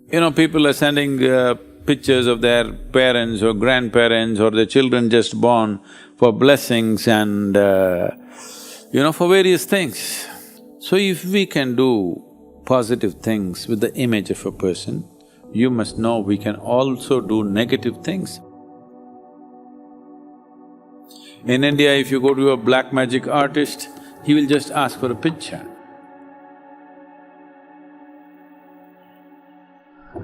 People are sending pictures of their parents or grandparents or their children just born for blessings and for various things. So if we can do positive things with the image of a person, you must know we can also do negative things. In India, if you go to a black magic artist, he will just ask for a picture.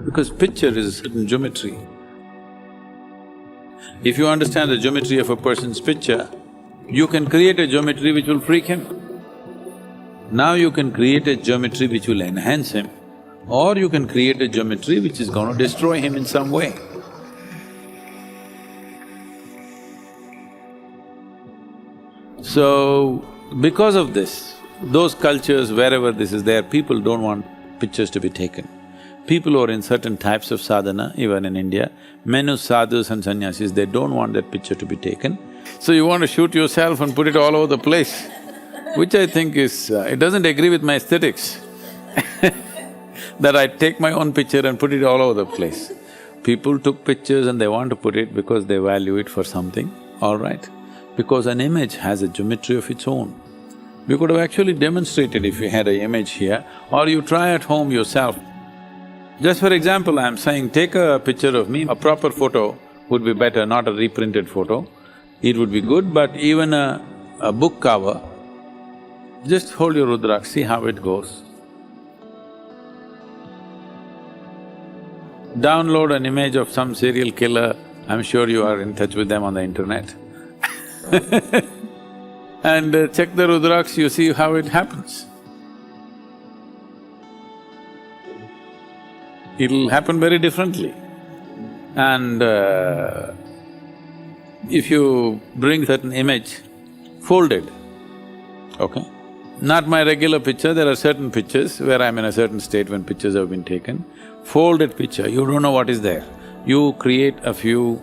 Because picture is certain geometry. If you understand the geometry of a person's picture, you can create a geometry which will freak him. Now you can create a geometry which will enhance him, or you can create a geometry which is going to destroy him in some way. So, because of this, those cultures, wherever this is there, people don't want pictures to be taken. People who are in certain types of sadhana, even in India, many sadhus and sannyasis, they don't want that picture to be taken. So you want to shoot yourself and put it all over the place, which I think is… it doesn't agree with my aesthetics that I take my own picture and put it all over the place. People took pictures and they want to put it because they value it for something, all right. Because an image has a geometry of its own. We could have actually demonstrated if we had an image here, or you try at home yourself. Just for example, I'm saying take a picture of me, a proper photo would be better, not a reprinted photo. It would be good, but even a book cover, just hold your Rudraksh, see how it goes. Download an image of some serial killer, I'm sure you are in touch with them on the internet. And check the Rudraksh, you see how it happens. It'll happen very differently. And if you bring certain image, folded, okay? Not my regular picture, there are certain pictures where I'm in a certain state when pictures have been taken. Folded picture, you don't know what is there. You create a few,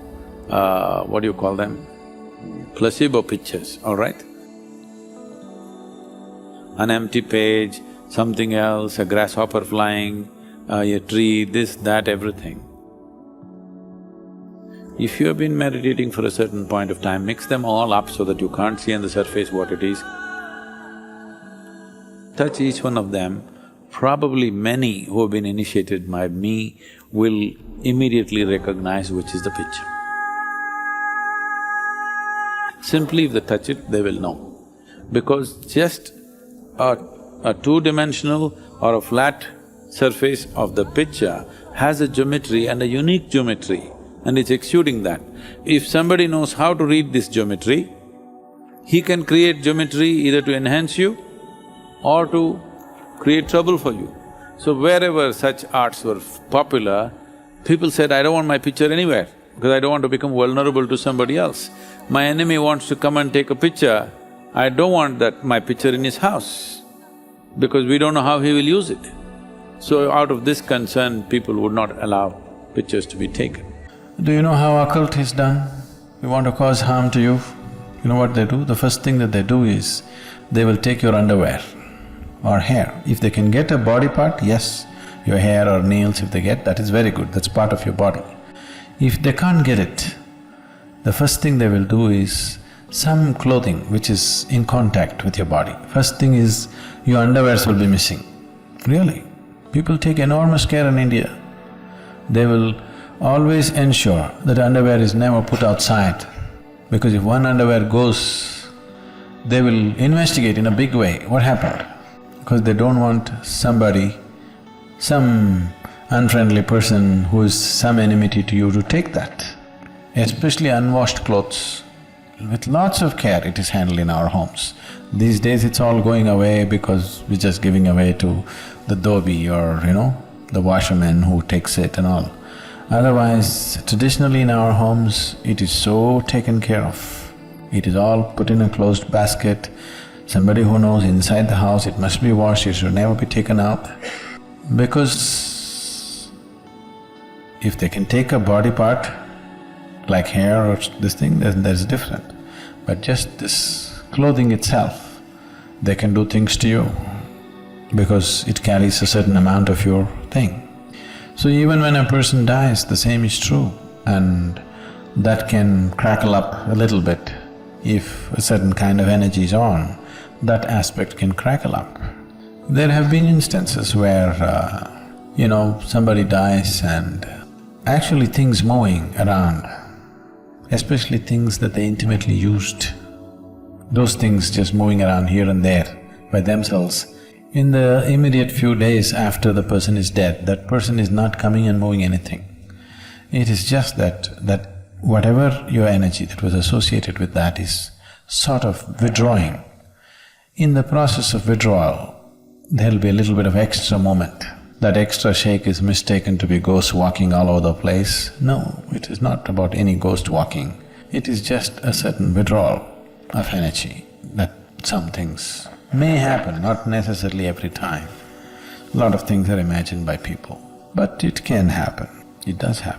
what do you call them? Placebo pictures, all right? An empty page, something else, a grasshopper flying, a tree, this, that, everything. If you have been meditating for a certain point of time, mix them all up so that you can't see on the surface what it is. Touch each one of them, probably many who have been initiated by me will immediately recognize which is the picture. Simply if they touch it, they will know. Because just a two-dimensional or a flat surface of the picture has a geometry and a unique geometry, and it's exuding that. If somebody knows how to read this geometry, he can create geometry either to enhance you or to create trouble for you. So wherever such arts were popular, people said, I don't want my picture anywhere because I don't want to become vulnerable to somebody else. My enemy wants to come and take a picture, I don't want that my picture in his house because we don't know how he will use it. So out of this concern, people would not allow pictures to be taken. Do you know how occult is done? You want to cause harm to you, you know what they do? The first thing that they do is, they will take your underwear or hair. If they can get a body part, yes, your hair or nails if they get, that is very good, that's part of your body. If they can't get it, the first thing they will do is some clothing which is in contact with your body. First thing is, your underwears will be missing. Really, people take enormous care in India. They will always ensure that underwear is never put outside, because if one underwear goes, they will investigate in a big way what happened, because they don't want somebody, some unfriendly person who is some enmity to you to take that. Especially unwashed clothes, with lots of care it is handled in our homes. These days it's all going away because we're just giving away to the dhobi or, the washerman who takes it and all. Otherwise, traditionally in our homes, it is so taken care of. It is all put in a closed basket. Somebody who knows inside the house it must be washed, it should never be taken out. Because if they can take a body part, like hair or this thing, then there's different. But just this clothing itself, they can do things to you because it carries a certain amount of your thing. So even when a person dies, the same is true, and that can crackle up a little bit. If a certain kind of energy is on, that aspect can crackle up. There have been instances where, somebody dies and actually things moving around, especially things that they intimately used, those things just moving around here and there by themselves. In the immediate few days after the person is dead, that person is not coming and moving anything. It is just that whatever your energy that was associated with that is sort of withdrawing. In the process of withdrawal, there'll be a little bit of extra movement. That extra shake is mistaken to be ghosts walking all over the place. No, it is not about any ghost walking. It is just a certain withdrawal of energy that some things may happen, not necessarily every time. A lot of things are imagined by people, but it can happen, it does happen.